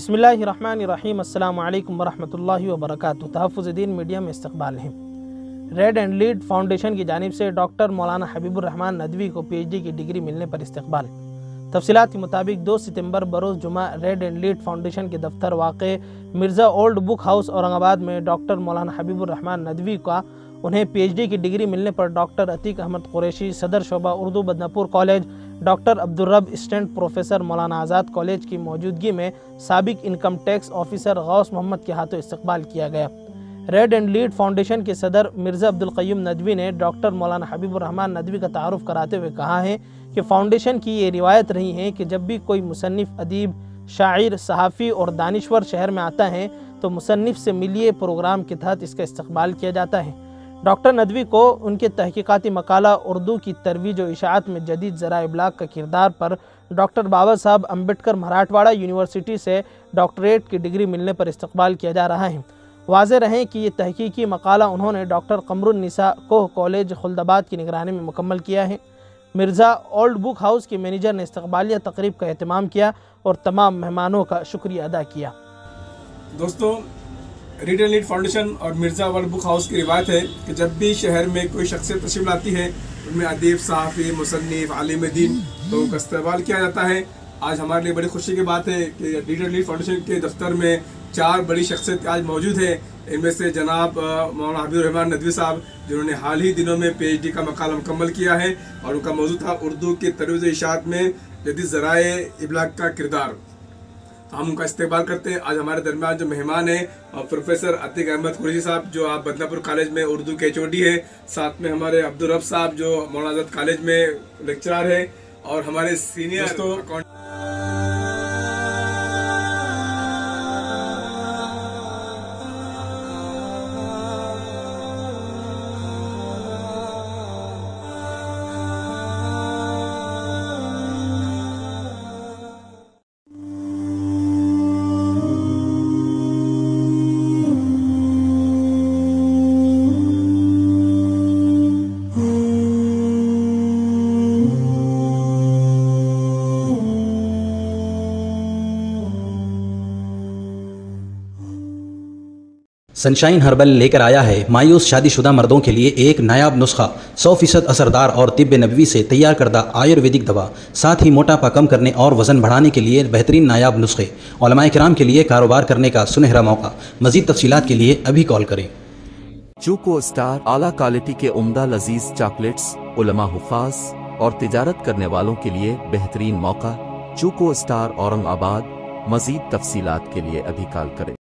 बिस्मिल्लाहिर्रहमानिर्रहीम अस्सलामु अलैकुम वरहमतुल्लाहि वबरकातुहू। तहफ़्फ़ुज़ दीन मीडिया में इस्तक़बाल है। रेड एंड लीड फाउंडेशन की जानिब से डॉक्टर मौलाना हबीबुर रहमान नदवी को PhD की डिग्री मिलने पर इस्तक़बाल। तफसीलात के मुताबिक 2 सितंबर बरोज़ जुमा रेड एंड लीड फाउंडेशन के दफ्तर वाक़े Mirza old book house Aurangabad में डॉक्टर मौलाना हबीबुर रहमान नदवी का उन्हें PhD की डिग्री मिलने पर डॉक्टर अतीक अहमद कुरैशी सदर शोबा उर्दू बदनापुर कॉलेज, डॉक्टर अब्दुल रब असिस्टेंट प्रोफेसर मौलाना आज़ाद कॉलेज की मौजूदगी में साबिक income tax officer Ghaus Mohammad के हाथों इस्तकबाल किया गया। रेड एंड लीड फाउंडेशन के सदर मिर्ज़ा अब्दुल क़य्यूम नदवी ने डॉक्टर मौलाना हबीबुर रहमान नदवी का तारुफ कराते हुए कहा है कि फ़ाउंडेशन की ये रिवायत रही है कि जब भी कोई मुसन्निफ़, अदीब, शायर, सहाफ़ी और दानिश्वर शहर में आता है तो मुसन्निफ़ से मिलिए प्रोग्राम के तहत इसका इस्तकबाल किया जाता है। डॉक्टर नदवी को उनके तहकीकाती मकाला उर्दू की तरवीज और इशाअत में जदीद ज़रा इब्लाग का किरदार पर डॉक्टर बाबा साहब अम्बेडकर मराठवाड़ा यूनिवर्सिटी से डॉक्टरेट की डिग्री मिलने पर इस्तकबाल किया जा रहा है। वाज़ेह रहे कि ये तहकीकी मकाला उन्होंने डॉक्टर कमरुन्निसा कोह कॉलेज खुल्दाबाद की निगरानी में मुकम्मल किया है। मिर्ज़ा ओल्ड बुक हाउस के मैनेजर ने इस्तकबालिया तकरीब का एहतमाम किया और तमाम मेहमानों का शुक्रिया अदा किया। दोस्तों, रेड एंड लीड फाउंडेशन और मिर्ज़ा ओल्ड बुक हाउस की रिवायत है कि जब भी शहर में कोई शख्सियत तशरीफ लाती है उनमें अदीब, सहाफ़ी, मुसन्निफ़, आलिम दीन तो उनका इस्तकबाल किया जाता है। आज हमारे लिए बड़ी खुशी की बात है कि रेड एंड लीड फाउंडेशन के दफ्तर में 4 बड़ी शख्सियत आज मौजूद है। इनमें से जनाब मौलाना हबीबुर रहमान नदवी साहब, जिन्होंने हाल ही दिनों में PhD का मकाला मुकम्मल किया है और उनका मौजूद था उर्दू की तरवीज इशाअत में जदीद ज़राए इब्लाग का किरदार। तो हम उनका इस्तेमाल करते हैं। आज हमारे दरमियान जो मेहमान है प्रोफेसर अतीक अहमद कुरैशी साहब, जो आप बदनापुर कॉलेज में उर्दू के HOD है, साथ में हमारे अब्दुल रब साहब जो मौलाना आज़ाद कॉलेज में लेक्चरर है, और हमारे सीनियर सनशाइन हर्बल लेकर आया है मायूस शादीशुदा मर्दों के लिए एक नायाब नुस्खा, 100% असरदार और तिब्ब नबवी से तैयार करदा आयुर्वेदिक दवा, साथ ही मोटापा कम करने और वजन बढ़ाने के लिए बेहतरीन नायाब नुस्खे, उलमाए किराम के लिए कारोबार करने का सुनहरा मौका। मजीद तफसीलात के लिए अभी कॉल करें। चूको स्टार आला क्वालिटी के उम्दा लजीज चॉकलेट्स, उलमा हुफ़ाज और तिजारत करने वालों के लिए बेहतरीन मौका। चूको स्टार औरंगाबाद। मजीद तफसीलात के लिए अभी कॉल करें।